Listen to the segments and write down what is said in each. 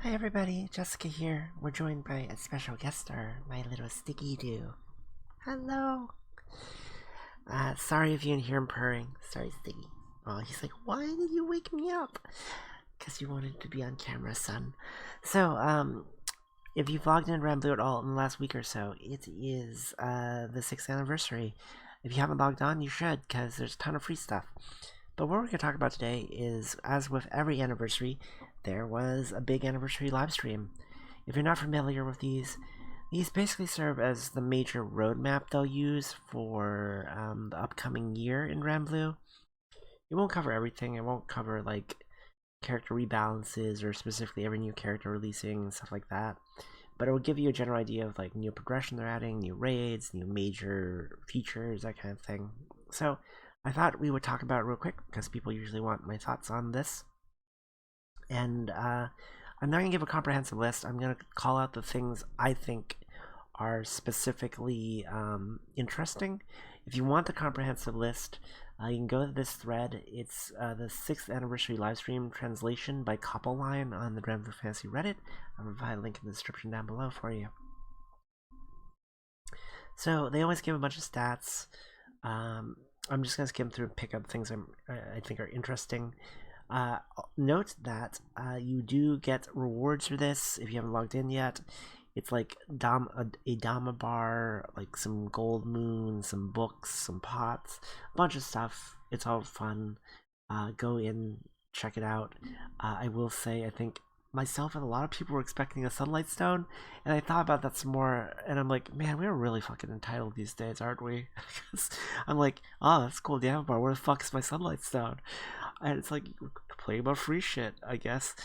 Hi everybody, Jessica here. We're joined by a special guest star, my little Sticky Doo. Hello. Sorry if you didn't hear him purring. Sorry, Sticky. Oh, he's like, why did you wake me up? Because you wanted to be on camera, son. So, if you've logged in Granblue at all in the last week or so, it is the 6th anniversary. If you haven't logged on, you should, because there's a ton of free stuff. But what we're going to talk about today is, as with every anniversary, there was a big anniversary live stream. If you're not familiar with these basically serve as the major roadmap they'll use for the upcoming year in Granblue. It won't cover everything. It won't cover like character rebalances or specifically every new character releasing and stuff like that. But it will give you a general idea of like new progression they're adding, new raids, new major features, that kind of thing. So I thought we would talk about it real quick because people usually want my thoughts on this. And I'm not going to give a comprehensive list. I'm going to call out the things I think are specifically interesting. If you want the comprehensive list, you can go to this thread. It's the 6th anniversary livestream translation by Koppelline on the Granblue Fantasy Reddit. I'll provide a link in the description down below for you. So they always give a bunch of stats. I'm just going to skim through and pick up things I think are interesting. Note that you do get rewards for this if you haven't logged in yet. It's like a Dama bar, like some gold moon, some books, some pots, a bunch of stuff. It's all fun. Go in, check it out. I will say, I think myself and a lot of people were expecting a sunlight stone, and I thought about that some more, and I'm like, man, we're really fucking entitled these days, aren't we? I'm like, oh, that's cool, Dama bar. Where the fuck is my sunlight stone? And it's like complaining about free shit, I guess.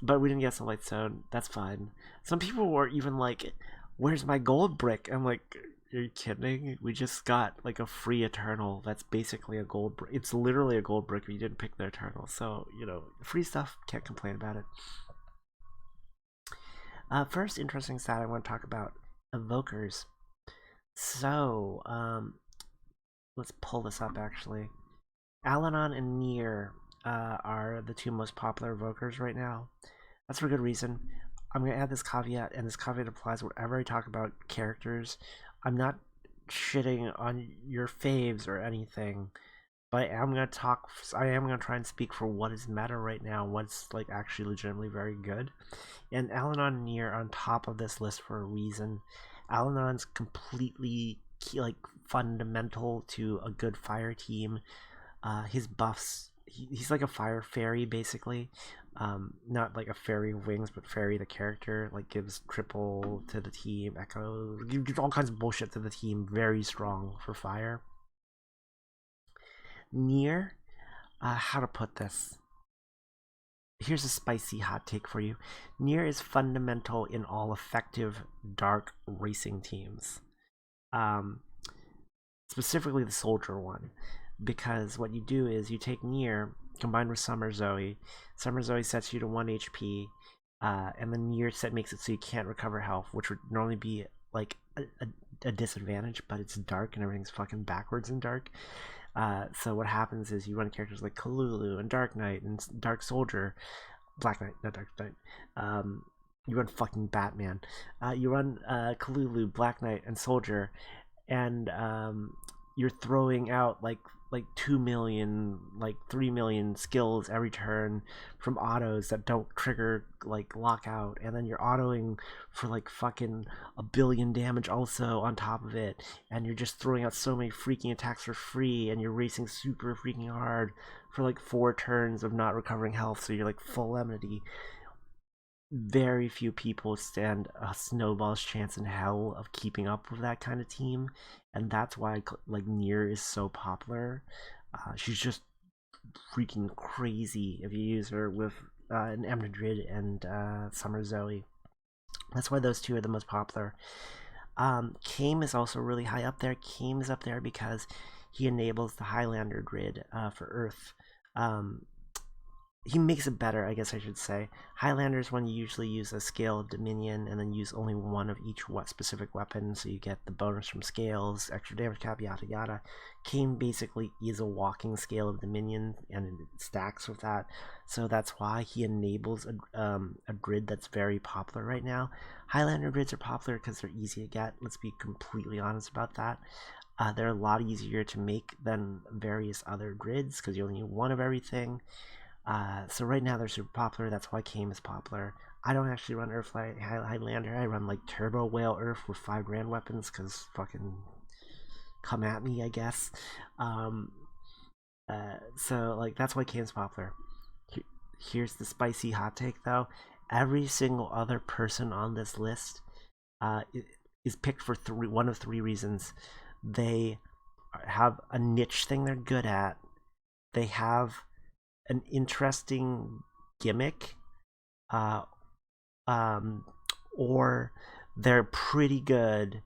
But we didn't get Sunlight Stone. That's fine. Some people were even like, "Where's my gold brick?" I'm like, "Are you kidding? We just got like a free Eternal. That's basically a gold brick. It's literally a gold brick if you didn't pick the Eternal. So free stuff. Can't complain about it." First interesting stat I want to talk about: evokers. So let's pull this up actually. Alanon and Nier are the two most popular evokers right now. That's for good reason. I'm going to add this caveat, and this caveat applies whenever I talk about characters. I'm not shitting on your faves or anything, but I am going to try and speak for what is meta right now, what's like actually legitimately very good. And Alanon and Nier are on top of this list for a reason. Alanon's completely like fundamental to a good fire team. His buffs, he's like a fire fairy basically. Not like a fairy wings, but fairy the character, like gives triple to the team, echo, gives all kinds of bullshit to the team. Very strong for fire. Nier, how to put this? Here's a spicy hot take for you. Nier is fundamental in all effective dark racing teams. Specifically the soldier one. Because what you do is you take Nier combined with Summer Zoe. Summer Zoe sets you to 1 HP, and the Nier set makes it so you can't recover health, which would normally be like a disadvantage, but it's dark and everything's fucking backwards in dark. So what happens is you run characters like Kalulu and Dark Knight and Dark Soldier, Black Knight, not Dark Knight. You run fucking Batman. You run Kalulu, Black Knight, and Soldier, and you're throwing out like 2 million, like 3 million skills every turn from autos that don't trigger like lockout, and then you're autoing for like fucking a billion damage also on top of it, and you're just throwing out so many freaking attacks for free, and you're racing super freaking hard for like 4 turns of not recovering health, so you're like full enmity. Very few people stand a snowball's chance in hell of keeping up with that kind of team, and that's why like Nier is so popular. She's just freaking crazy if you use her with an Emnadrid and Summer Zoe. That's why those two are the most popular. Kame is also really high up there. Kame is up there because he enables the Highlander grid for Earth. he makes it better, I guess I should say. Highlander's one you usually use a scale of dominion and then use only one of each specific weapon, so you get the bonus from scales, extra damage cap, yada yada. Kane basically is a walking scale of dominion and it stacks with that, so that's why he enables a grid that's very popular right now. Highlander grids are popular because they're easy to get, let's be completely honest about that. They're a lot easier to make than various other grids because you only need one of everything. So right now they're super popular. That's why Kame is popular. I don't actually run Earthlight Highlander. I run like Turbo Whale Earth with 5 grand weapons because fucking come at me, I guess. Um, so like that's why Kame's popular. Here's the spicy hot take though. Every single other person on this list is picked for one of 3 reasons. They have a niche thing they're good at. They have an interesting gimmick, uh, or they're pretty good,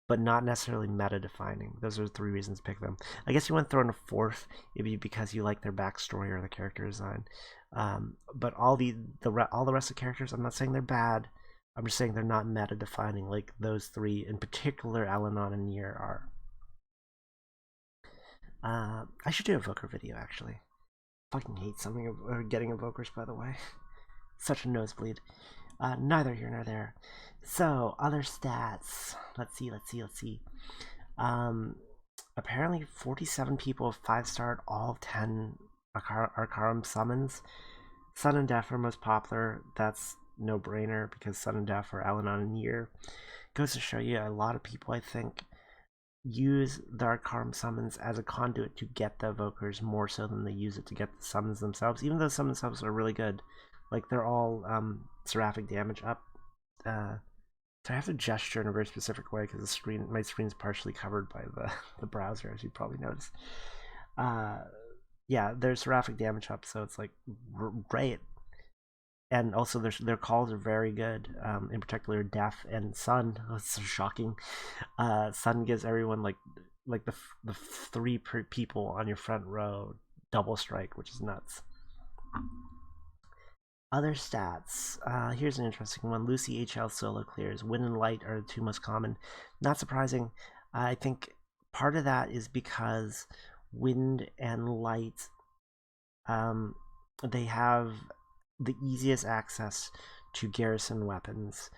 but not necessarily meta-defining. Those are the 3 reasons to pick them. I guess you want to throw in a 4th, maybe because you like their backstory or the character design. But all the rest of the characters, I'm not saying they're bad. I'm just saying they're not meta-defining like those 3, in particular, Alanon and Nier are. I should do a Evoker video actually. Fucking hate something or getting Evokers, by the way. Such a nosebleed. Neither here nor there. So, other stats. Let's see. Apparently 47 people have 5-starred all 10 Arcarum summons. Sun and Death are most popular. That's no brainer because Sun and Death are Alanon and Nier. Goes to show you a lot of people, I think, use the Arcarum summons as a conduit to get the Evokers more so than they use it to get the summons themselves, even though summons themselves are really good. Like, they're all seraphic damage up. So I have to gesture in a very specific way because my screen's partially covered by the browser, as you probably noticed. Yeah, there's seraphic damage up, so it's like great. And also their calls are very good. In particular, Death and Sun. Oh, it's so shocking. Sun gives everyone like the 3 people on your front row double strike, which is nuts. Other stats. Here's an interesting one. Lucy HL solo clears. Wind and Light are the 2 most common. Not surprising. I think part of that is because Wind and Light, they have the easiest access to garrison weapons.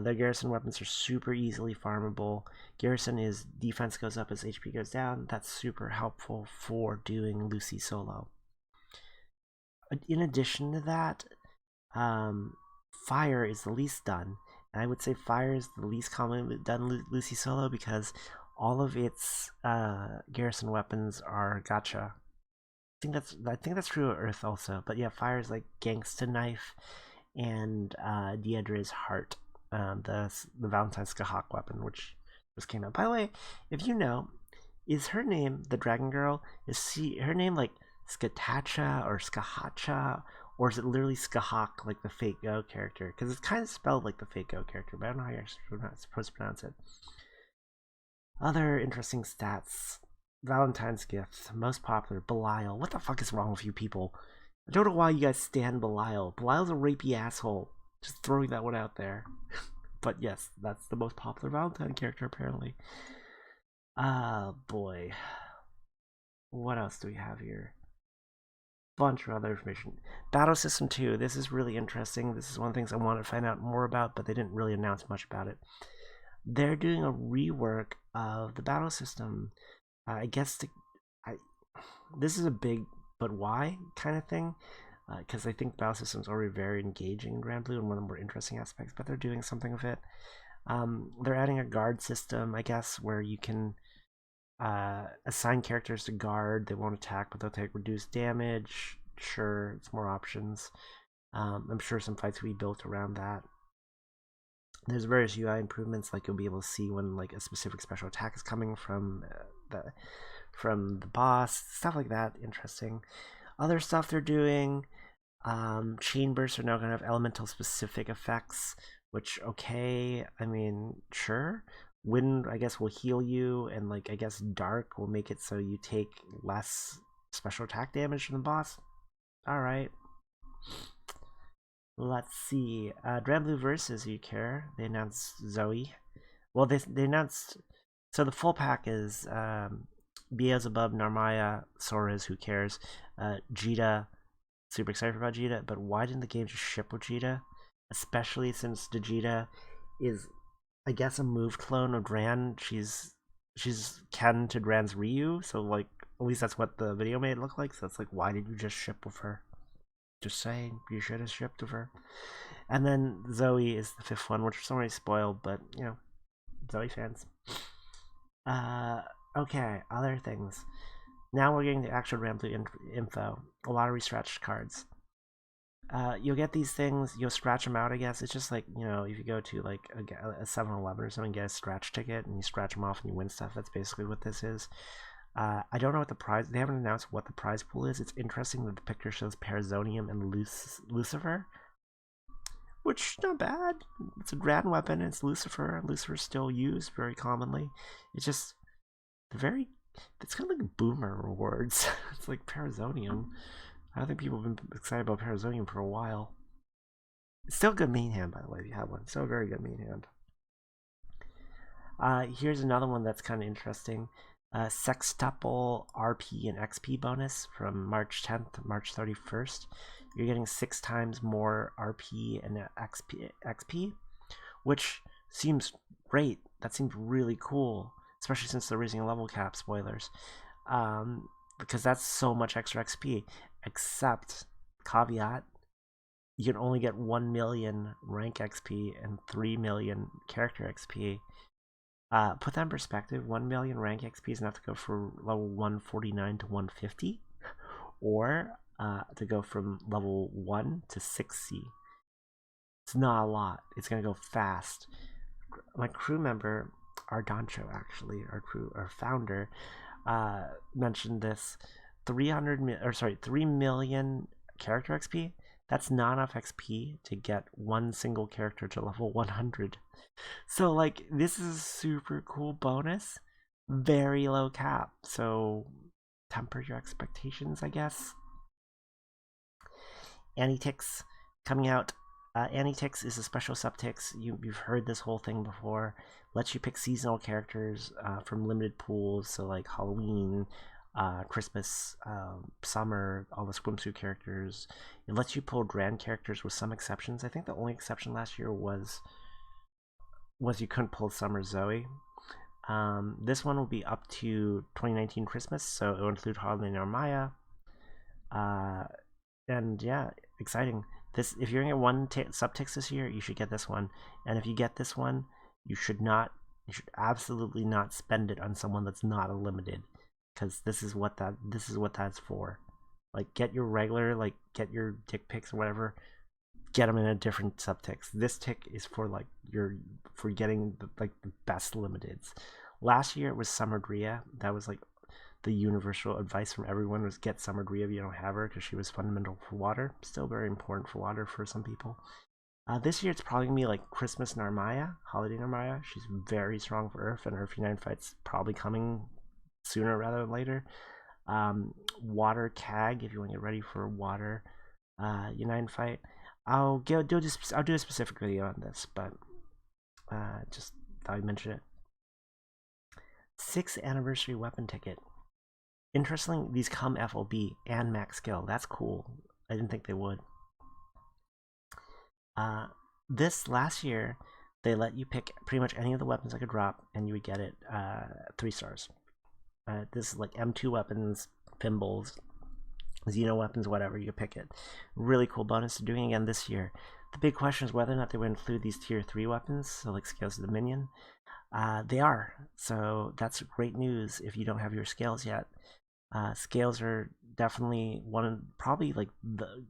Their garrison weapons are super easily farmable. Garrison is defense goes up as HP goes down. That's super helpful for doing Lucy solo. In addition to that, Fire is the least done. And I would say Fire is the least commonly done Lucy solo because all of its garrison weapons are gacha. I think that's true of Earth also. But yeah, Fire is like Gangsta Knife and Deidre's Heart, the Valentine's Skahawk weapon, which just came out. By the way, if you know, is her name the Dragon Girl? Is her name like Skatacha or Skahacha, or is it literally Skahawk like the Fate Go character? Because it's kind of spelled like the Fate Go character, but I don't know how you're supposed to pronounce it. Other interesting stats. Valentine's gift, most popular, Belial. What the fuck is wrong with you people? I don't know why you guys stand Belial. Belial's a rapey asshole. Just throwing that one out there. But yes, that's the most popular Valentine character apparently. Boy. What else do we have here? Bunch of other information. Battle System 2. This is really interesting. This is one of the things I want to find out more about, but they didn't really announce much about it. They're doing a rework of the battle system. I guess this is a big but why kind of thing, because I think the battle system is already very engaging in Granblue and one of the more interesting aspects, but they're doing something with it. They're adding a guard system, I guess, where you can assign characters to guard. They won't attack, but they'll take reduced damage. Sure, it's more options. I'm sure some fights will be built around that. There's various UI improvements, like you'll be able to see when like a specific special attack is coming from the boss, stuff like that. Interesting. Other stuff they're doing, chain bursts are now going to have elemental specific effects, which okay, I mean sure. Wind, I guess, will heal you, and like I guess dark will make it so you take less special attack damage from the boss. All right, Let's see. Granblue Versus, you care? They announced Zoe. Well, they announced. So the full pack is Beelzebub, Narmaya, Sora's, who cares? Jita, super excited about Jita, but why didn't the game just ship with Jita? Especially since Vegeta is, I guess, a move clone of Gran. She's Ken to Gran's Ryu, so like at least that's what the video made it look like. So it's like, why did you just ship with her? Just saying, you should have shipped with her. And then Zoe is the fifth one, which is already spoiled, but you know, Zoe fans. Okay, other things. Now we're getting the actual Granblue info. A lot of re-scratched cards. You'll get these things, you'll scratch them out, I guess. It's just like, you know, if you go to like a 7-Eleven or something, get a scratch ticket, and you scratch them off and you win stuff. That's basically what this is. I don't know what the prize, they haven't announced what the prize pool is. It's interesting that the picture shows Parazonium and Lucifer, which, not bad. It's a grand weapon, it's Lucifer. Lucifer's still used very commonly. It's just it's kind of like boomer rewards. It's like Parazonium. I don't think people have been excited about Parazonium for a while. It's still a good main hand, by the way, if you have one. Still a very good main hand. Here's another one that's kind of interesting. Sextuple RP and XP bonus from March 10th to March 31st. You're getting 6 times more RP and XP, which seems great. That seems really cool, especially since they're raising level cap, spoilers. Because that's so much extra XP. Except, caveat, you can only get 1 million rank XP and 3 million character XP. Put that in perspective, 1 million rank XP is enough to go from level 149 to 150, or to go from level 1 to 6C. It's not a lot. It's going to go fast. My crew member, Ardoncho, actually, our founder, mentioned this. 3 million character XP. That's not enough XP to get one single character to level 100. So like, this is a super cool bonus, very low cap. So temper your expectations, I guess. Antitix coming out. Antitix is a special subtix. You've heard this whole thing before. Lets you pick seasonal characters from limited pools. So like Halloween, Christmas, summer, all the swimsuit characters. It lets you pull grand characters with some exceptions. I think the only exception last year was you couldn't pull Summer Zoe. This one will be up to 2019 Christmas, so it will include Harley and Armaya. And yeah, exciting. This, if you're gonna get one subtext this year, you should get this one. And if you get this one, you should absolutely not spend it on someone that's not a limited, because this is what that's for. Like, get your regular, like, get your dick pics or whatever, get them in a different subtext. This tick is for like for getting the best limiteds. Last year it was Summer Drea. That was like the universal advice from everyone was get Summer Drea if you don't have her, because she was fundamental for water. Still very important for water for some people. This year it's probably gonna be like Christmas Narmaya, Holiday Narmaya. She's very strong for Earth, and her F9 fight's probably coming sooner rather than later. Water Cag, if you want to get ready for a water United fight. I'll do a specific video on this, but just thought I'd mention it. 6th anniversary weapon ticket. Interestingly, these come FOB and max skill. That's cool. I didn't think they would. This last year, they let you pick pretty much any of the weapons I could drop, and you would get it 3 stars. This is like M2 weapons, Pimbles, Xeno weapons, whatever, you pick it. Really cool bonus to doing again this year. The big question is whether or not they would include these tier 3 weapons, so like Scales of Dominion. They are, so that's great news if you don't have your Scales yet. Scales are definitely probably like the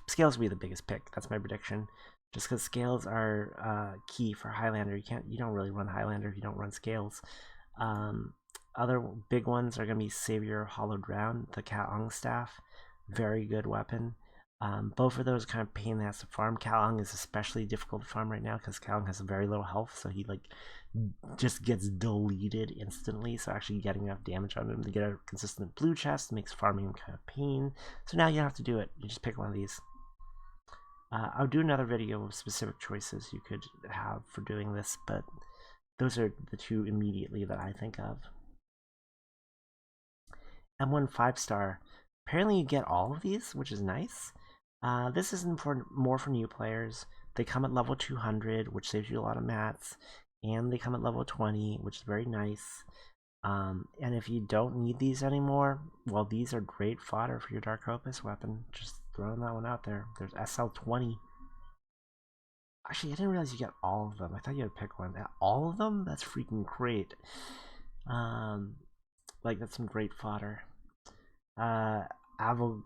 Scales will be the biggest pick. That's my prediction. Just because Scales are key for Highlander. You don't really run Highlander if you don't run Scales. Other big ones are going to be Savior Hollowed Drown, the Ka-Ong staff. Very good weapon. Both of those kind of pain in the ass to farm. Ka-Ong is especially difficult to farm right now because Ka-Ong has very little health, so he like just gets deleted instantly. So actually getting enough damage on him to get a consistent blue chest makes farming him kind of pain. So now you don't have to do it. You just pick one of these. I'll do another video of specific choices you could have for doing this, but those are the two immediately that I think of. M1 5-star. Apparently you get all of these, which is nice. This is more for new players. They come at level 200, which saves you a lot of mats, and they come at level 20, which is very nice. And if you don't need these anymore, well, these are great fodder for your Dark Opus weapon. Just throwing that one out there. There's SL20. Actually, I didn't realize you get all of them. I thought you had to pick one. All of them? That's freaking great. Like, that's some great fodder. Avalgade,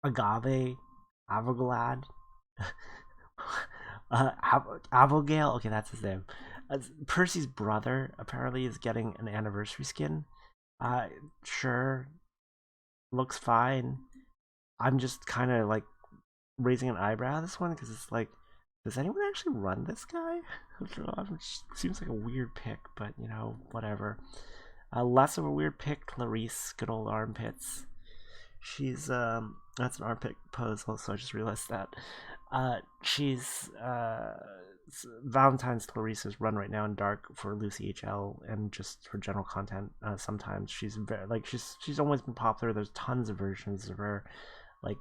Agave, Avogalad, Avogale. Okay, that's his name. Percy's brother apparently is getting an anniversary skin. Sure, looks fine. I'm just kind of like raising an eyebrow at this one because it's like, does anyone actually run this guy? It seems like a weird pick, but you know, whatever. Less of a weird pick, Clarice, good old armpits. She's that's an armpit pose. Also, I just realized that. She's Valentine's Clarice's run right now in Dark for Lucy HL and just for general content. Sometimes she's very like she's always been popular. There's tons of versions of her. Like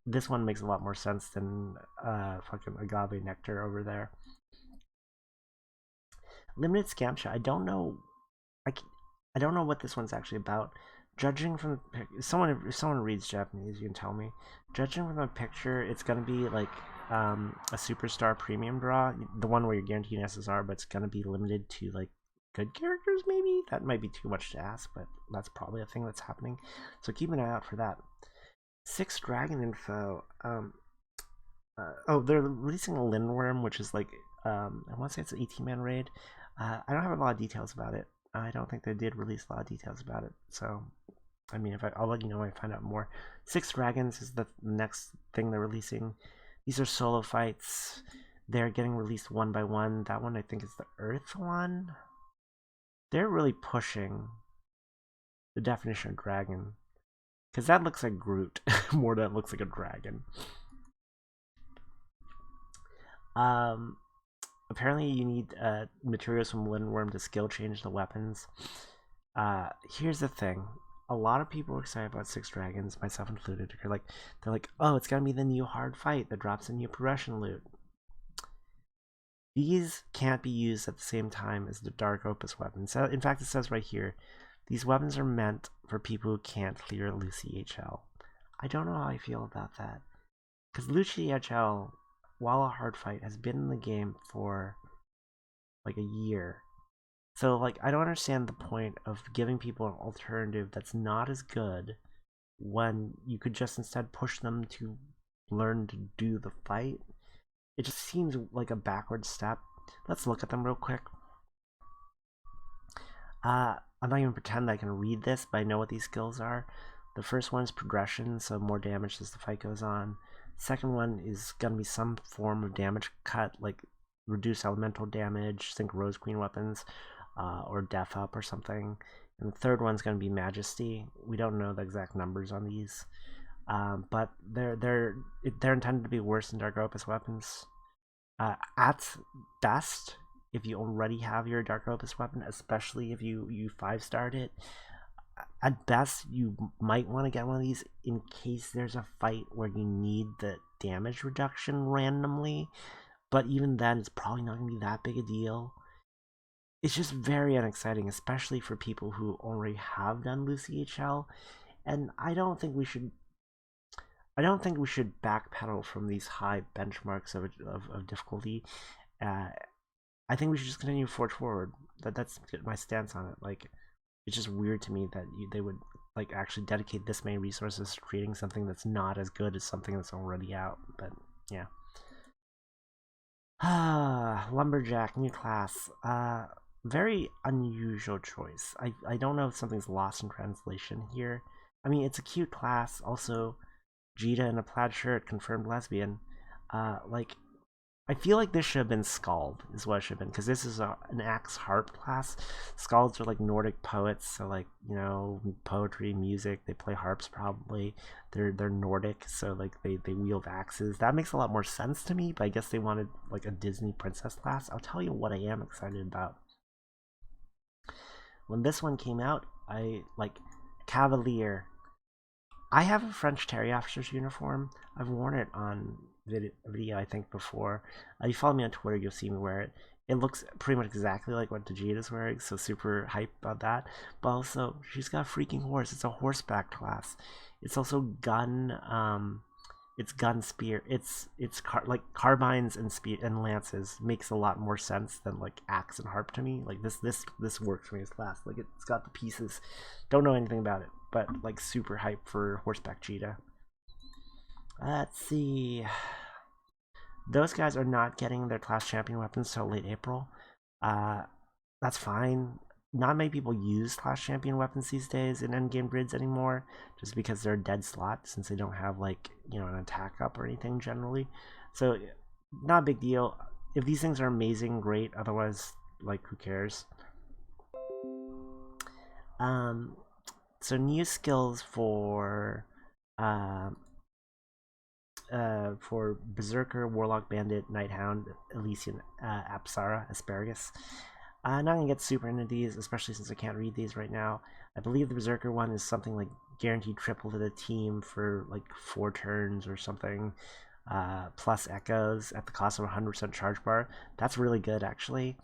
this one makes a lot more sense than fucking Agave Nectar over there. Limited Scamsha. I don't know. I don't know what this one's actually about. Judging from the if someone reads Japanese, you can tell me. Judging from the picture, it's gonna be like a superstar premium draw, the one where you're guaranteed an SSR, but it's gonna be limited to like good characters. Maybe that might be too much to ask, but that's probably a thing that's happening. So keep an eye out for that. 6 Dragon info. Oh, they're releasing a Lindworm, which is like I want to say it's an 18-man raid. I don't have a lot of details about it. I don't think they did release a lot of details about it. So, I mean, I'll let you know when I find out more. 6 Dragons is the next thing they're releasing. These are solo fights. They're getting released one by one. That one I think is the Earth one. They're really pushing the definition of dragon. Because that looks like Groot more than it looks like a dragon. Apparently you need materials from Lindworm to skill change the weapons. Here's the thing. A lot of people are excited about 6 Dragons, myself included. They're like, oh, it's gonna be the new hard fight that drops a new progression loot. These can't be used at the same time as the Dark Opus weapons. So, in fact, it says right here, these weapons are meant for people who can't clear Lucy HL. I don't know how I feel about that. Because Lucy HL, while a hard fight, has been in the game for like a year. So like I don't understand the point of giving people an alternative that's not as good when you could just instead push them to learn to do the fight. It just seems like a backward step. Let's look at them real quick. I'm not even pretend I can read this, but I know what these skills are. The first one is progression, so more damage as the fight goes on. Second one is gonna be some form of damage cut, like reduce elemental damage, think Rose Queen weapons, or Death Up or something. And the third one's gonna be Majesty. We don't know the exact numbers on these, but they're intended to be worse than Dark Opus weapons. At best, if you already have your Dark Opus weapon, especially if you 5-starred it, at best you might want to get one of these in case there's a fight where you need the damage reduction randomly, but even then it's probably not going to be that big a deal. It's just very unexciting, especially for people who already have done Lucy HL, and I don't think we should backpedal from these high benchmarks of difficulty. I think we should just continue to forge forward. That's my stance on it. Like, it's just weird to me that they would like actually dedicate this many resources to creating something that's not as good as something that's already out. But yeah. Lumberjack, new class. Very unusual choice. I don't know if something's lost in translation here. I mean, it's a cute class. Also, Jita in a plaid shirt, confirmed lesbian. Like, I feel like this should have been Skald, is what it should have been, because this is an axe harp class. Skalds are like Nordic poets, so like, you know, poetry, music. They play harps probably. They're Nordic, so like they wield axes. That makes a lot more sense to me. But I guess they wanted like a Disney princess class. I'll tell you what I am excited about. When this one came out, I like Cavalier. I have a French Terry officer's uniform. I've worn it on video, I think, before. If you follow me on Twitter, you'll see me wear it. It looks pretty much exactly like what Vegeta's wearing, so super hype about that. But also, she's got a freaking horse. It's a horseback class. It's also gun. It's gun spear. It's like carbines and spear and lances makes a lot more sense than like axe and harp to me. Like this works for me as class. Like it's got the pieces. Don't know anything about it, but like super hype for horseback cheetah. Let's see. Those guys are not getting their class champion weapons till late April. That's fine. Not many people use class champion weapons these days in endgame grids anymore, just because they're a dead slot since they don't have like, you know, an attack up or anything generally. So not a big deal. If these things are amazing, great. Otherwise, like, who cares? So new skills for Berserker, Warlock, Bandit, Nighthound, Elysian, Apsara, Asparagus. I'm not gonna get super into these, especially since I can't read these right now. I believe the Berserker one is something like guaranteed triple to the team for like 4 turns or something, plus echoes at the cost of 100% charge bar. That's really good, actually.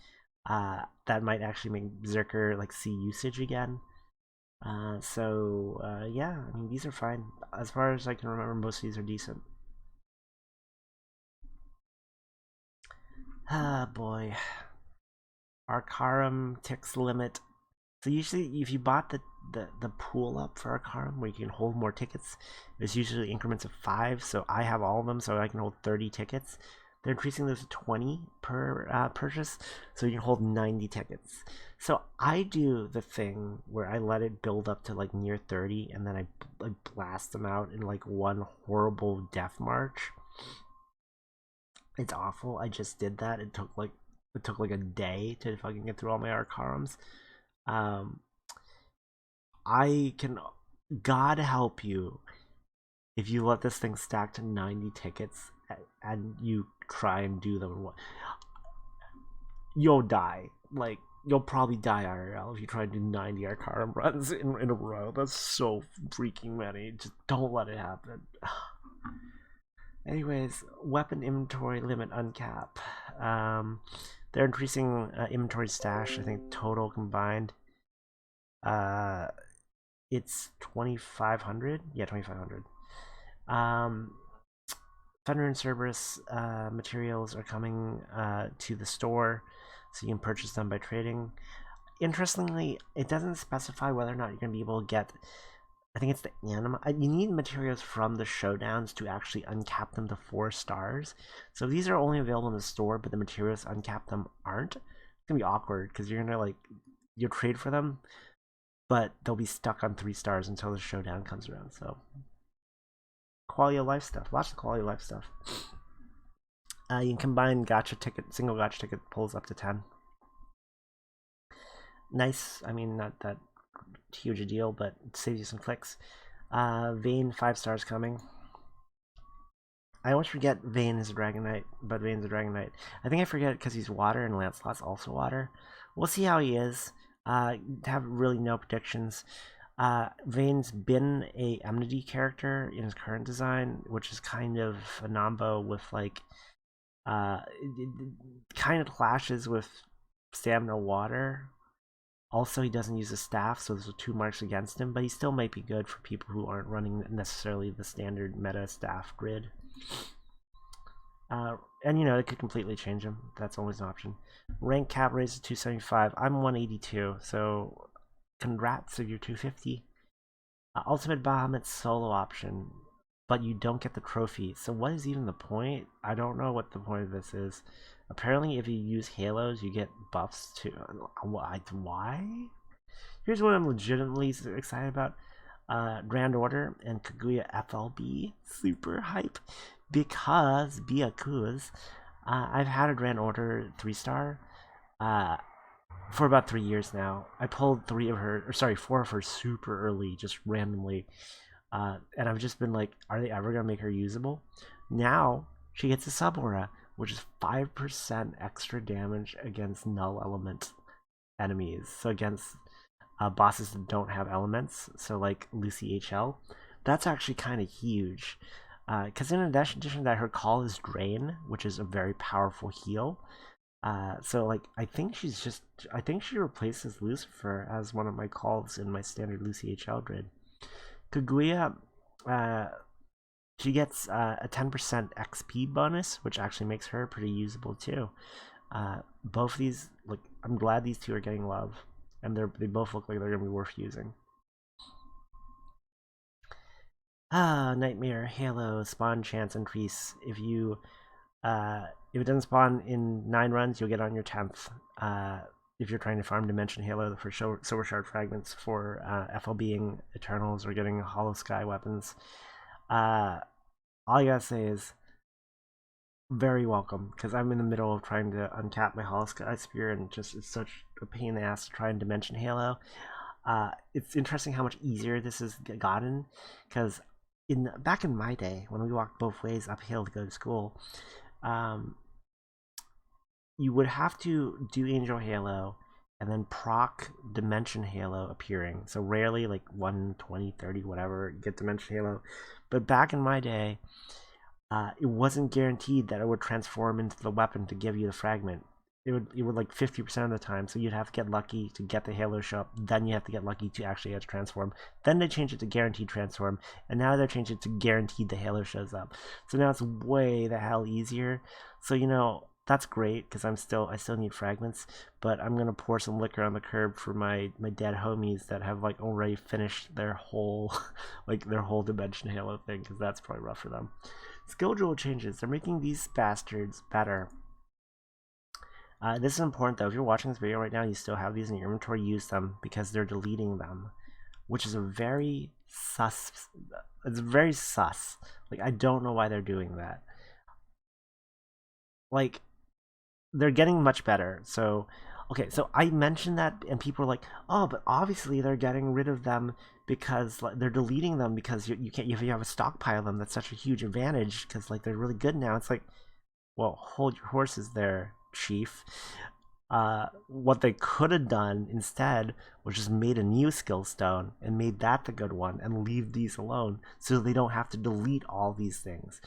That might actually make Berserker like see usage again. Yeah, I mean, these are fine. As far as I can remember, most of these are decent. Ah, boy. Arcarum ticks limit. So usually, if you bought the pool up for Arcarum, where you can hold more tickets, there's usually increments of 5. So I have all of them, so I can hold 30 tickets. They're increasing those to 20 per purchase, so you can hold 90 tickets. So I do the thing where I let it build up to like near 30, and then I blast them out in like one horrible death march. It's awful. I just did that. It took like a day to fucking get through all my Arcarums. I can, God help you, if you let this thing stack to 90 tickets and you try and do them. You'll die. Like, you'll probably die IRL if you try to do 90 Arcarum runs in a row. That's so freaking many. Just don't let it happen. Anyways, weapon inventory limit uncap. They're increasing inventory stash, I think total combined. It's 2,500. Yeah, 2,500. Thunder and Cerberus materials are coming to the store, so you can purchase them by trading. Interestingly, it doesn't specify whether or not you're going to be able to get, I think it's the anima. You need materials from the showdowns to actually uncap them to 4 stars. So these are only available in the store, but the materials to uncap them aren't. It's going to be awkward because you're going to like, you'll trade for them, but they'll be stuck on 3 stars until the showdown comes around. So quality of life stuff, lots of quality of life stuff. You can combine gacha ticket, single gacha ticket pulls up to 10. Nice. I mean, not that huge a deal, but it saves you some clicks. Vayne 5 stars coming. I always forget Vayne is a Dragon Knight, but Vayne's a Dragon Knight. I think I forget it because he's water and Lancelot's also water. We'll see how he is. Have really no predictions. Vayne's been a enmity character in his current design, which is kind of a nombo with like, it kind of clashes with stamina water. Also, he doesn't use a staff, so there's 2 marks against him, but he still might be good for people who aren't running necessarily the standard meta staff grid. And you know, it could completely change him. That's always an option. Rank cap raised to 275. I'm 182, so congrats if you're 250. Ultimate Bahamut solo option, but you don't get the trophy. So what is even the point? I don't know what the point of this is. Apparently, if you use halos, you get buffs too. Why? Here's what I'm legitimately excited about. Grand Order and Kaguya FLB. Super hype. Because Byaku's I've had a Grand Order 3-star for about 3 years now. I pulled 4 of her super early, just randomly. And I've just been like, are they ever gonna make her usable? Now she gets a sub aura, which is 5% extra damage against null element enemies. So against bosses that don't have elements, so like Lucy HL, that's actually kind of huge. Because in addition to that, her call is Drain, which is a very powerful heal. So like I think she replaces Lucifer as one of my calls in my standard Lucy HL grid. Kaguya, uh, she gets a 10% XP bonus, which actually makes her pretty usable too. Both these, like, I'm glad these two are getting love, and they both look like they're gonna be worth using. Nightmare, Halo, spawn chance increase. If it doesn't spawn in 9 runs, you'll get on your 10th. If you're trying to farm Dimension Halo for Silver Shard fragments for FLBing Eternals or getting Hollow Sky weapons, all I gotta say is very welcome, because I'm in the middle of trying to untap my Hollow Sky Spear, and just it's such a pain in the ass to try and Dimension Halo. It's interesting how much easier this has gotten, because back in my day when we walked both ways uphill to go to school, you would have to do Angel Halo and then proc Dimension Halo appearing. So rarely, like 1, 20, 30, whatever, get Dimension Halo. But back in my day, it wasn't guaranteed that it would transform into the weapon to give you the fragment. It would like 50% of the time, so you'd have to get lucky to get the Halo show up, then you have to get lucky to actually get to transform. Then they changed it to guaranteed transform, and now they're changing it to guaranteed the Halo shows up. So now it's way the hell easier. So that's great, because I still need fragments, but I'm gonna pour some liquor on the curb for my dead homies that have like already finished their whole their whole Dimension Halo thing, because that's probably rough for them. Skill jewel changes. They're making these bastards better. This is important though. If you're watching this video right now, you still have these in your inventory, use them, because they're deleting them, which is a very sus. It's very sus. Like, I don't know why they're doing that. Like, they're getting much better. So, okay, so I mentioned that, and people were like, "Oh, but obviously they're getting rid of them because they're deleting them because you can't. If you have a stockpile of them, that's such a huge advantage because like they're really good now." It's like, well, hold your horses there, Chief. What they could have done instead was just made a new skill stone and made that the good one and leave these alone so they don't have to delete all these things.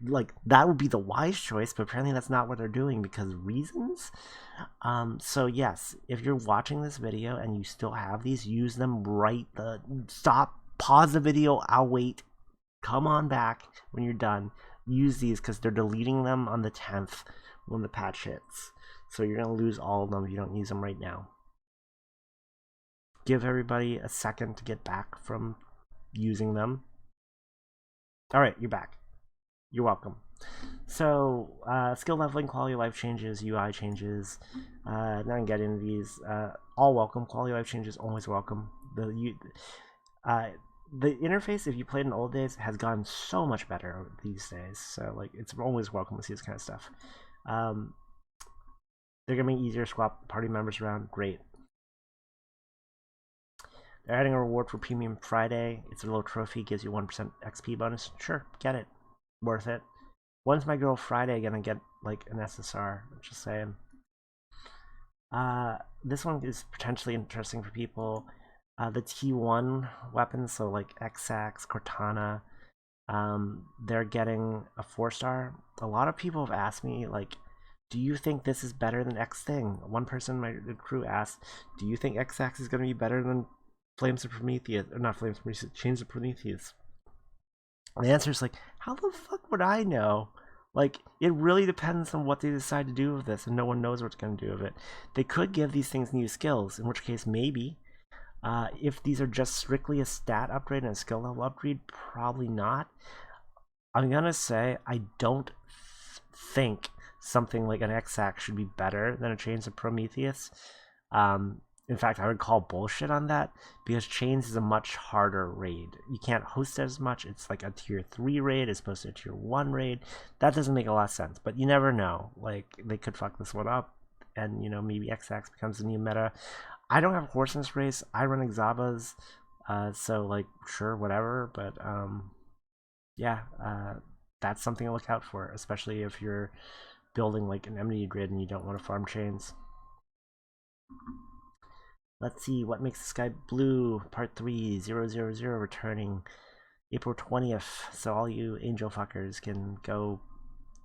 Like, that would be the wise choice, but apparently that's not what they're doing because reasons. So yes, if you're watching this video and you still have these, use them stop, pause the video, I'll wait, come on back when you're done, use these because they're deleting them on the 10th when the patch hits. So you're going to lose all of them if you don't use them right now. Give everybody a second to get back from using them. Alright, you're back. You're welcome. So, skill leveling, quality of life changes, UI changes. Now I can get into these. All welcome. Quality of life changes, always welcome. The interface, if you played in old days, has gotten so much better these days. So, like, it's always welcome to see this kind of stuff. They're gonna make it easier to swap party members around. Great. They're adding a reward for Premium Friday. It's a little trophy, gives you 1% XP bonus. Sure, get it. Worth it. When's my girl Friday gonna get like an SSR? I'm just saying. This one is potentially interesting for people. The T1 weapons, so like X-Ax, Cortana, they're getting a 4-star. A lot of people have asked me, like, do you think this is better than X Thing? One person in my crew asked, do you think X-Ax is going to be better than Flames of Prometheus? Or not Flames of Prometheus, Chains of Prometheus. And the answer is like, how the fuck would I know? Like, it really depends on what they decide to do with this, and no one knows what's going to do with it. They could give these things new skills, in which case maybe. If these are just strictly a stat upgrade and a skill level upgrade, probably not. I'm gonna say I don't think something like an X-Ax should be better than a Chains of Prometheus. In fact, I would call bullshit on that because Chains is a much harder raid. You can't host it as much. It's like a tier 3 raid as opposed to a tier 1 raid. That doesn't make a lot of sense, but you never know. Like, they could fuck this one up, and, maybe XX becomes the new meta. I don't have a horse in this race. I run Exabas, so, like, sure, whatever, but, yeah, that's something to look out for, especially if you're building, like, an enmity grid and you don't want to farm Chains. Let's see, what makes the sky blue? Part 3, 000, returning April 20th. So all you angel fuckers can go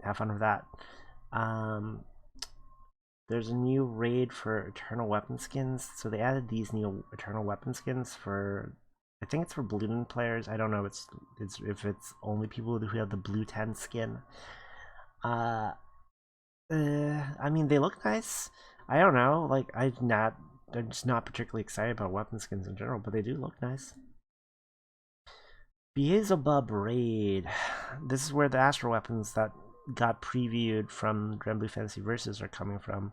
have fun with that. There's a new raid for Eternal Weapon skins. So they added these new Eternal Weapon skins for, I think it's for Blue players. I don't know if it's only people who have the Blue 10 skin. I mean, they look nice. I don't know. Like, I'm just not particularly excited about weapon skins in general, but they do look nice. Beelzebub Raid. This is where the Astral weapons that got previewed from Granblue Fantasy Versus are coming from.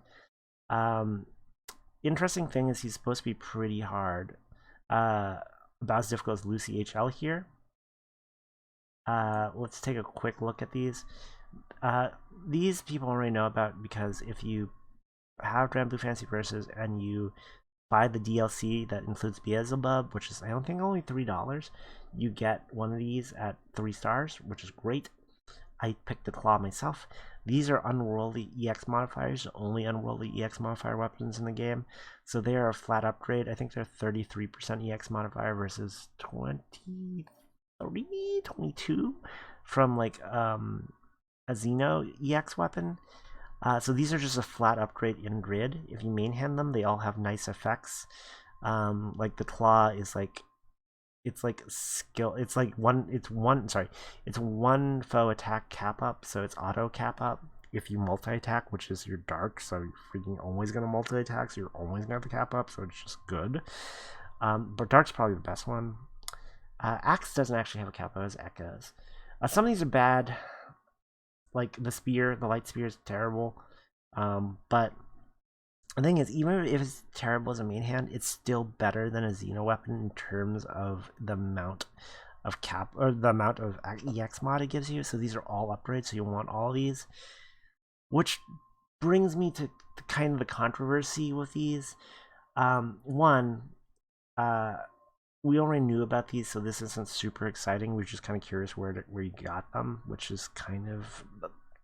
Interesting thing is he's supposed to be pretty hard. About as difficult as Lucy HL here. Let's take a quick look at these. These people already know about because if you have Granblue Fantasy Versus and you buy the DLC that includes Beelzebub, which is I don't think only $3, you get one of these at 3 stars, which is great. I picked the Claw myself. These are unworldly EX modifiers, the only unworldly EX modifier weapons in the game. So they are a flat upgrade. I think they're 33% EX modifier versus 23, 22 from like a Xeno EX weapon. So these are just a flat upgrade in grid. If you main hand them, they all have nice effects. Like the Claw is like, it's like skill. It's like it's one foe attack cap up, so it's auto cap up. If you multi attack, which is your dark, so you're freaking always gonna multi attack, so you're always gonna have the cap up, so it's just good. But dark's probably the best one. Axe doesn't actually have a cap up as Echoes. Some of these are bad. Like the spear, the light spear is terrible. But the thing is, even if it's terrible as a main hand, it's still better than a Xeno weapon in terms of the amount of cap or the amount of EX mod it gives you. So these are all upgrades, so you want all of these. Which brings me to kind of the controversy with these. One, we already knew about these, so this isn't super exciting. We're just kind of curious where you got them, which is kind of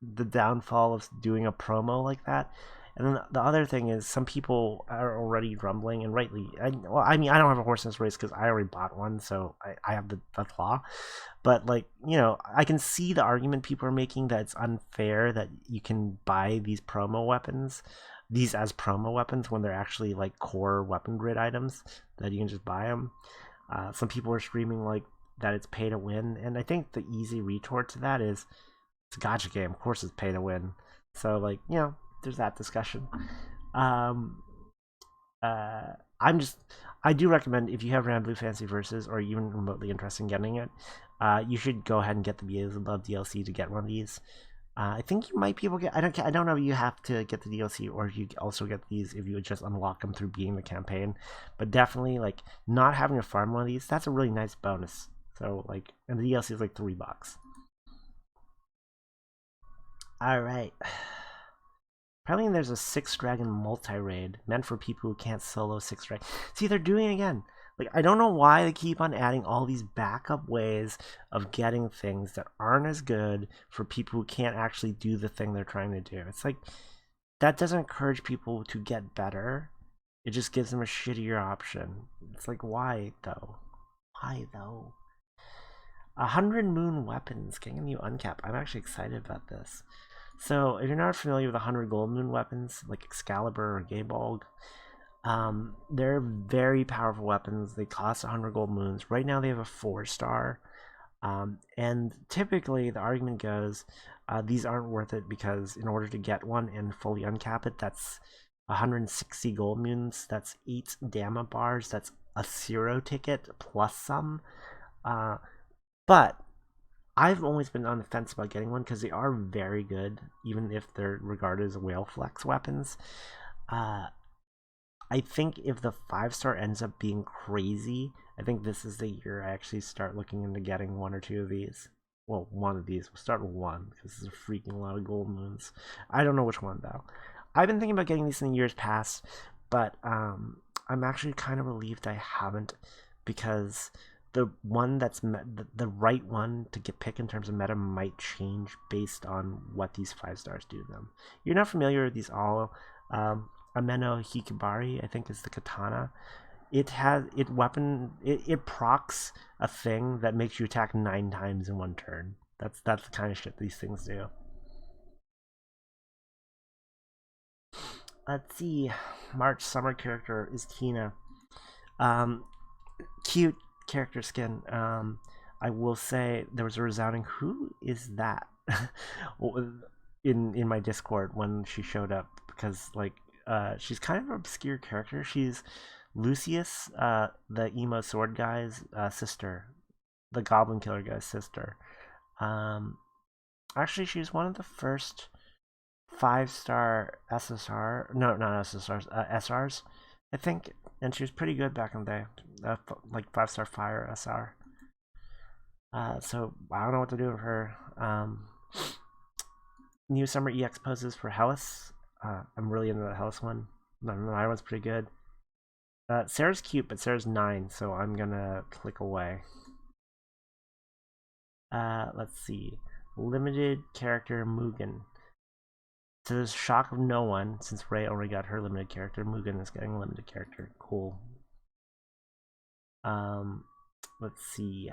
the downfall of doing a promo like that. And then the other thing is, some people are already grumbling, and rightly. I mean, I don't have a horse in this race because I already bought one, so I have the Claw. But like, I can see the argument people are making that it's unfair that you can buy these promo weapons, these as promo weapons when they're actually like core weapon grid items that you can just buy them. Some people are screaming like that it's pay to win, and I think the easy retort to that is it's a gacha game. Of course, it's pay to win. So like, there's that discussion. I do recommend if you have Granblue Fantasy Versus or even remotely interested in getting it, you should go ahead and get the Beelzebub DLC to get one of these. I think you might be able to get. I don't know if you have to get the DLC or if you also get these if you would just unlock them through beating the campaign. But definitely, like, not having to farm one of these, that's a really nice bonus. So like, and the DLC is like $3. All right. Apparently there's a 6 dragon multi-raid meant for people who can't solo 6 dragon. See, they're doing it again. Like, I don't know why they keep on adding all these backup ways of getting things that aren't as good for people who can't actually do the thing they're trying to do. It's like, that doesn't encourage people to get better. It just gives them a shittier option. It's like, why though? Why though? 100 moon weapons getting a new uncap. I'm actually excited about this. So, if you're not familiar with 100 gold moon weapons, like Excalibur or Gaybolg, they're very powerful weapons. They cost 100 gold moons. Right now they have a 4-star. And typically the argument goes, these aren't worth it because in order to get one and fully uncap it, that's 160 gold moons. That's 8 Dama bars. That's a 0 ticket plus some. But I've always been on the fence about getting one because they are very good, even if they're regarded as whale flex weapons. I think if the 5-star ends up being crazy, I think this is the year I actually start looking into getting 1 or 2 of these. Well, one of these. We'll start with one because there's a freaking lot of gold moons. I don't know which one though. I've been thinking about getting these in years past, but I'm actually kind of relieved I haven't because the one that's the right one to get picked in terms of meta might change based on what these 5 stars do to them. You're not familiar with these all. Ameno Hikibari, I think, is the katana. It procs a thing that makes you attack 9 times in one turn. That's the kind of shit these things do. Let's see. March summer character is Tina. Cute character skin. I will say there was a resounding "Who is that?" in my Discord when she showed up because she's kind of an obscure character. She's Lucius, the emo sword guy's sister, the Goblin Killer guy's sister. Um, Actually, she's one of the first 5-star SSR. No, not SSRs. SRs, I think, and she was pretty good back in the day. Like 5-star fire SR. So I don't know what to do with her. New summer EX poses for Hellas. I'm really into the Hellas one. My one's pretty good. Sarah's cute, but Sarah's 9, so I'm gonna click away. Let's see. Limited character Mugen. To the shock of no one, since Ray already got her limited character, Mugen is getting a limited character. Cool. Let's see.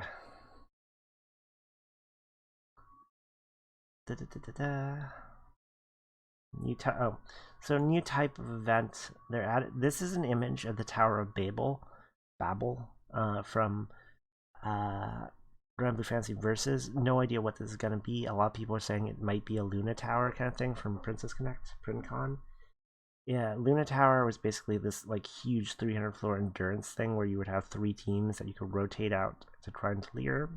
New type. Oh, so new type of event. They're added. This is an image of the Tower of Babel, from Granblue Fantasy Versus. No idea what this is gonna be. A lot of people are saying it might be a Luna Tower kind of thing from Princess Connect, PrinCon. Yeah, Luna Tower was basically this like huge 300 floor endurance thing where you would have 3 teams that you could rotate out to try and clear.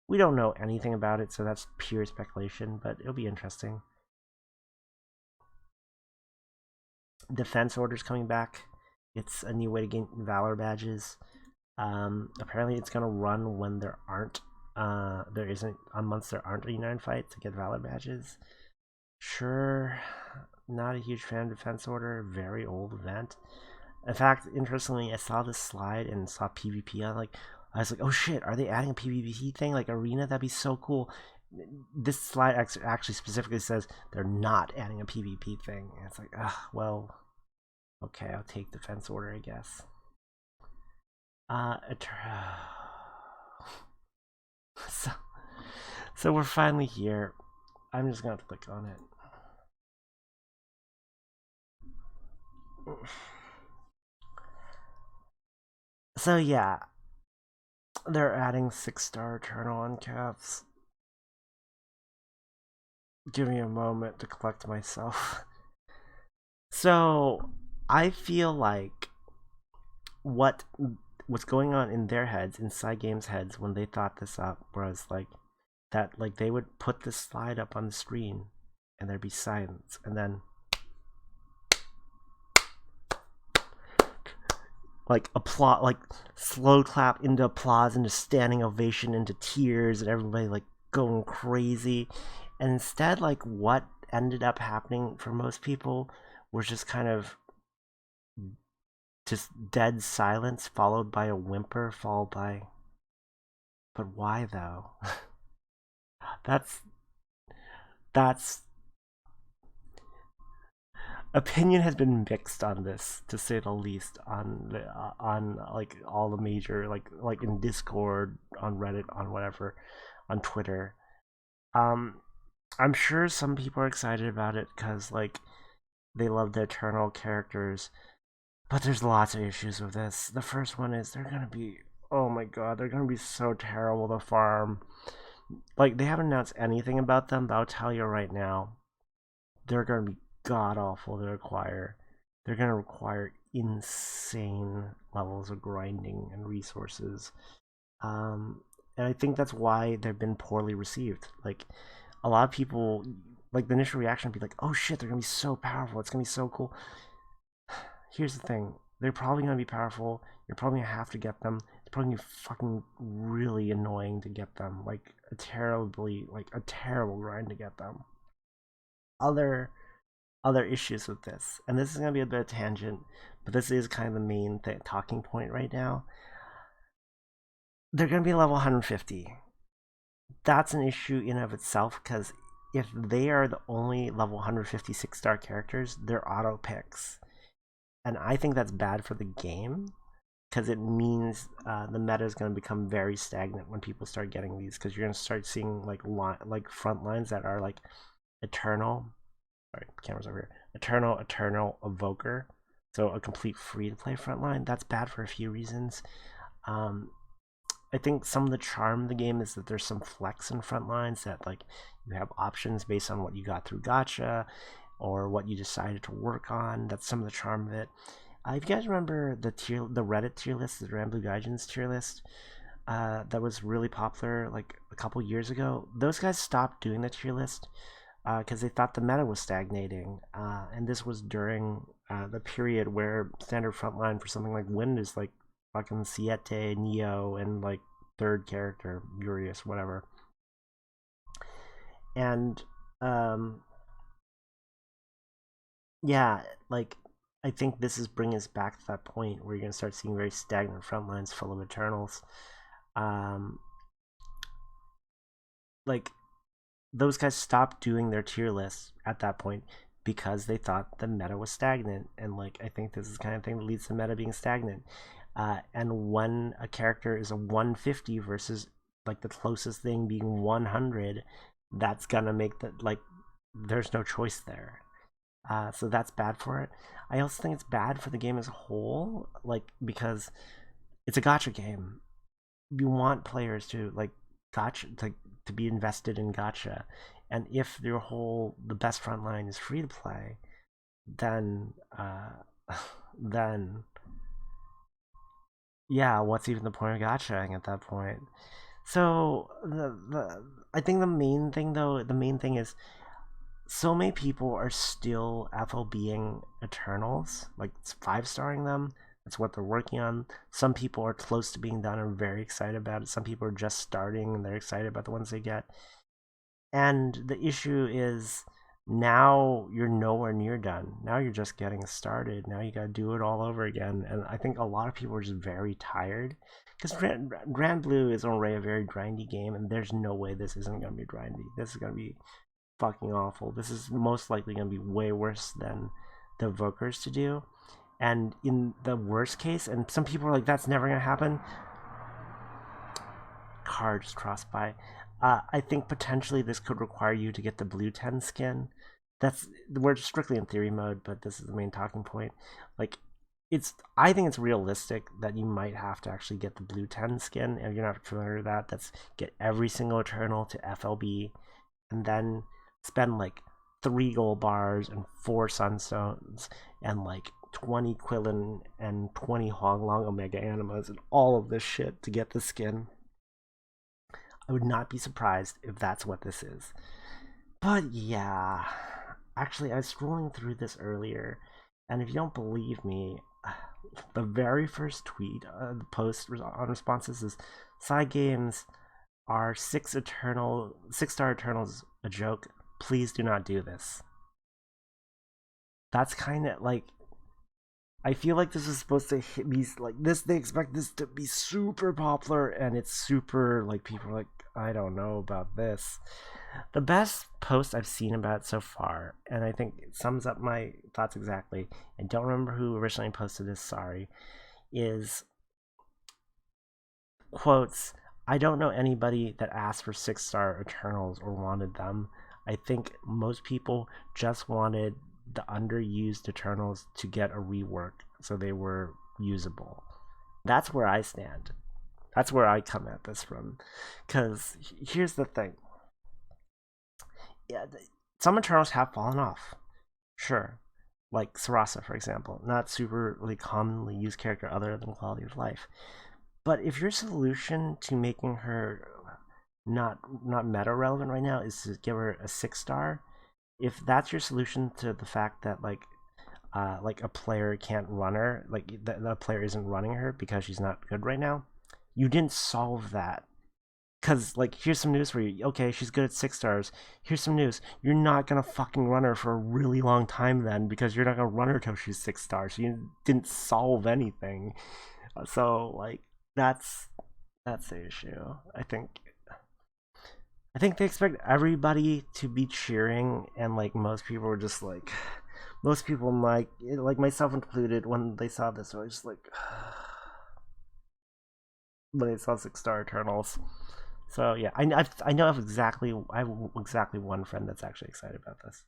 We don't know anything about it, so that's pure speculation, but it'll be interesting. Defense orders coming back. It's a new way to gain Valor badges. Apparently, it's gonna run when there aren't on months there aren't E9 fights to get Valor badges. Sure, not a huge fan of Defense Order. Very old event. In fact, interestingly, I saw this slide and saw PvP on. I was like, oh shit, are they adding a PvP thing like arena? That'd be so cool. This slide actually specifically says they're not adding a PvP thing. And it's like, well, okay, I'll take Defense Order, I guess. So we're finally here. I'm just gonna click on it. So yeah, they're adding 6-star Eternal uncaps. Give me a moment to collect myself. So I feel like what's going on in their heads, inside games heads, when they thought this up was that they would put this slide up on the screen and there'd be silence and then applause, slow clap into applause, into standing ovation, into tears, and everybody going crazy. And instead, what ended up happening for most people was just kind of just dead silence, followed by a whimper, followed by, but why though? that's opinion has been mixed on this, to say the least, on all the major in Discord, on Reddit, on whatever, on Twitter. I'm sure some people are excited about it because they love the Eternal characters, but there's lots of issues with this. The first one is they're gonna be, oh my god, they're gonna be so terrible to farm. They haven't announced anything about them, but I'll tell you right now, they're gonna be god awful to acquire. They're gonna require insane levels of grinding and resources. And I think that's why they've been poorly received. A lot of people, the initial reaction would be like, oh shit, they're gonna be so powerful, it's gonna be so cool. here's the thing. They're probably going to be powerful. You're probably going to have to get them. It's probably going to be fucking really annoying to get them. Like a terrible grind to get them. Other issues with this, and this is going to be a bit of a tangent, but this is kind of the main talking point right now. They're going to be level 150. That's an issue in of itself, because if they are the only level 150 6-star characters, they're auto picks. And I think that's bad for the game, because it means the meta is going to become very stagnant when people start getting these, because you're going to start seeing like front lines that are like eternal. Sorry, camera's over here. Eternal evoker. So a complete free to play frontline. That's bad for a few reasons. I think some of the charm of the game is that there's some flex in front lines, that like you have options based on what you got through gacha or what you decided to work on. That's some of the charm of it. If you guys remember the Reddit tier list, the Granblue Gaijin's tier list, that was really popular like a couple years ago. Those guys stopped doing the tier list because they thought the meta was stagnating, and this was during the period where standard frontline for something like Wind is like fucking Siete, Neo, and like third character, Urius, whatever. And yeah, like I think this is bringing us back to that point where you're gonna start seeing very stagnant front lines full of Eternals. Like those guys stopped doing their tier lists at that point because they thought the meta was stagnant, and like I think this is the kind of thing that leads to meta being stagnant. And when a character is a 150 versus like the closest thing being 100, that's gonna make that like there's no choice there. So that's bad for it. I also think it's bad for the game as a whole, like because it's a gacha game. You want players to like gacha to be invested in gacha, and if the best front line is free to play, then then yeah, what's even the point of gachaing at that point? So I think the main thing is so many people are still FLBing Eternals, like 5-starring them. That's what they're working on. Some people are close to being done and very excited about it. Some people are just starting and they're excited about the ones they get. And the issue is now you're nowhere near done. Now you're just getting started. Now you gotta do it all over again. And I think a lot of people are just very tired. Because Granblue is already a very grindy game, and there's no way this isn't gonna be grindy. This is gonna be fucking awful. This is most likely going to be way worse than the Evokers to do. And in the worst case, and some people are like, that's never going to happen. Car just crossed by. I think potentially this could require you to get the blue 10 skin. We're strictly in theory mode, but this is the main talking point. Like, I think it's realistic that you might have to actually get the blue 10 skin. If you're not familiar with that, that's get every single Eternal to FLB, and then spend like 3 gold bars and 4 sunstones and like 20 Quillen and 20 Honglong Omega Animas and all of this shit to get the skin. I would not be surprised if that's what this is. But yeah, actually, I was scrolling through this earlier, and if you don't believe me, the very first tweet, the post on responses is side games are 6-star Eternals a joke? Please do not do this. That's kind of like, I feel like this is supposed to be like this. They expect this to be super popular, and it's super like people are like, I don't know about this. The best post I've seen about it so far, and I think it sums up my thoughts exactly. I don't remember who originally posted this. Sorry, is quotes. I don't know anybody that asked for 6-star Eternals or wanted them. I think most people just wanted the underused Eternals to get a rework so they were usable. That's where I stand. That's where I come at this from. Because here's the thing. Yeah, some Eternals have fallen off. Sure. Like Sarasa, for example. Not super commonly used character other than quality of life. But if your solution to making her not meta relevant right now is to give her a 6-star, if that's your solution to the fact that like like a player can't run her, like the player isn't running her because she's not good right now. You didn't solve that. Because, like, here's some news for you. Okay, she's good at 6 stars. Here's some news. You're not going to fucking run her for a really long time then because you're not going to run her till she's 6 stars. So you didn't solve anything. So, like, that's the issue. I think they expect everybody to be cheering, and, like, most people were just like, most people, like myself included, when they saw this, were just like, when they saw 6 star Eternals. So yeah, I know I have exactly one friend that's actually excited about this.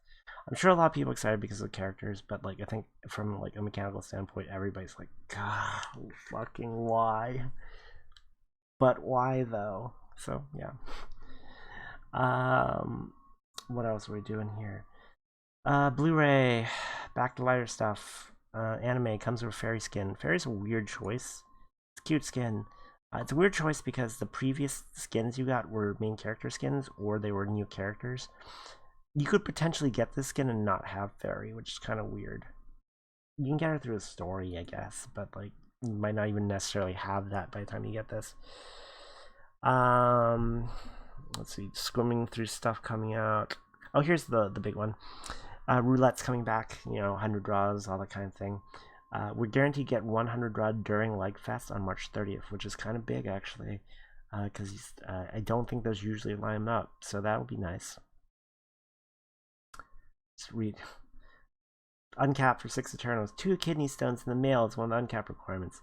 I'm sure a lot of people are excited because of the characters, but like I think from like a mechanical standpoint, everybody's like, God, fucking why? But why though? So yeah. Um, what else are we doing here? Blu-ray, back to lighter stuff. Anime comes with fairy skin. Fairy's a weird choice. It's a cute skin. It's a weird choice because the previous skins you got were main character skins or they were new characters. You could potentially get this skin and not have fairy, which is kind of weird. You can get her through a story, I guess, but like you might not even necessarily have that by the time you get this. Let's see, swimming through stuff coming out. Oh, here's the big one. Roulette's coming back. 100 draws, all that kind of thing. We're guaranteed to get 100 draw during Legfest on March 30th, which is kind of big actually, because I don't think those usually line up, so that would be nice. Let's read. Uncapped for 6 Eternals. 2 kidney stones in the mail is one of the uncapped requirements.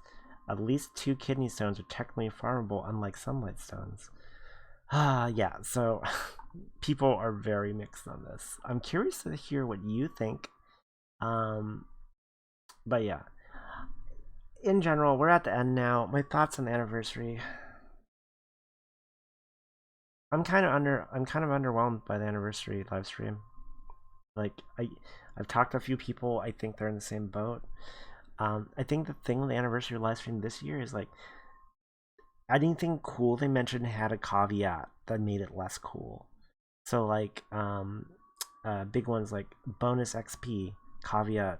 At least 2 kidney stones are technically farmable, unlike sunlight stones. Yeah, so people are very mixed on this. I'm curious to hear what you think. But yeah, in general, we're at the end now. My thoughts on the anniversary. I'm kind of underwhelmed by the anniversary live stream. Like I've talked to a few people. I think they're in the same boat. I think the thing with the anniversary live stream this year is like anything cool they mentioned had a caveat that made it less cool. So like big ones like bonus XP caveat,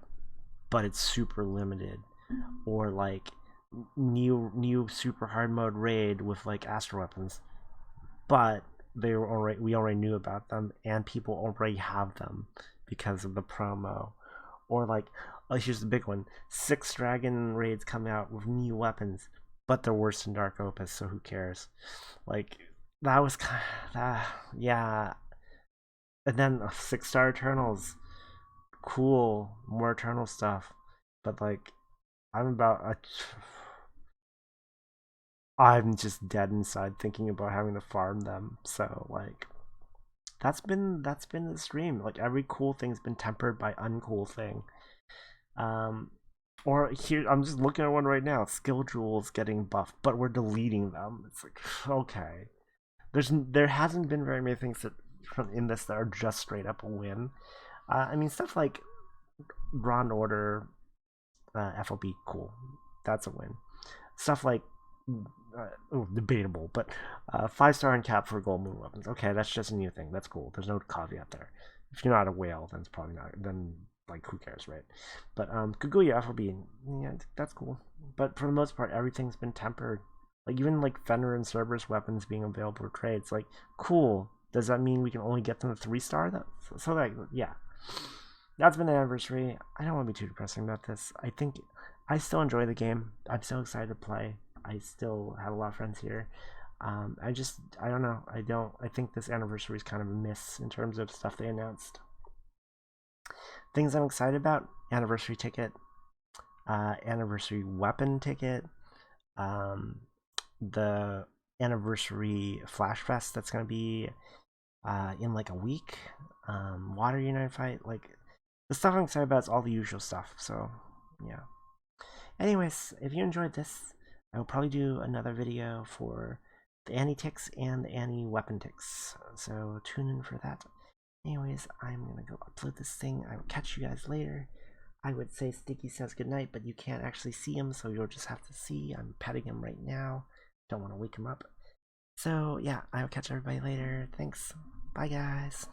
but it's super limited, or like new super hard mode raid with like Astral weapons, but we already knew about them and people already have them because of the promo, or like here's the big one: 6 dragon raids come out with new weapons, but they're worse than Dark Opus, so who cares? Like that was kind of that, yeah. And then 6 star Eternals, cool, more Eternal stuff, but like I'm about I'm just dead inside thinking about having to farm them. So like that's been the stream. Like every cool thing's been tempered by uncool thing. Um or here I'm just looking at one right now. Skill jewels getting buffed, but we're deleting them. It's like okay. There hasn't been very many things that from in this that are just straight up a win. I mean stuff like Raw and Order, FOB, cool. That's a win. Stuff like debatable, but 5 star uncap for gold moon weapons. Okay, that's just a new thing. That's cool. There's no caveat there. If you're not a whale, then it's probably not. Then like who cares, right? But Kaguya FOB, yeah, that's cool. But for the most part, everything's been tempered. Like even like Fenrir and Cerberus weapons being available for trades, like cool. Does that mean we can only get them to 3 star? So like yeah, that's been the anniversary. I don't want to be too depressing about this. I think I still enjoy the game. I'm so excited to play. I still have a lot of friends here. I don't know. I think this anniversary is kind of a miss in terms of stuff they announced. Things I'm excited about: anniversary ticket, anniversary weapon ticket, the anniversary flash fest that's gonna be in like a week. Water United fight, like the stuff I'm excited about is all the usual stuff. So yeah. Anyways, if you enjoyed this, I will probably do another video for the Annie ticks and the Annie weapon ticks. So tune in for that. Anyways, I'm gonna go upload this thing. I will catch you guys later. I would say Sticky says goodnight, but you can't actually see him, so you'll just have to see. I'm petting him right now. Don't want to wake him up. So yeah, I will catch everybody later. Thanks. Bye guys.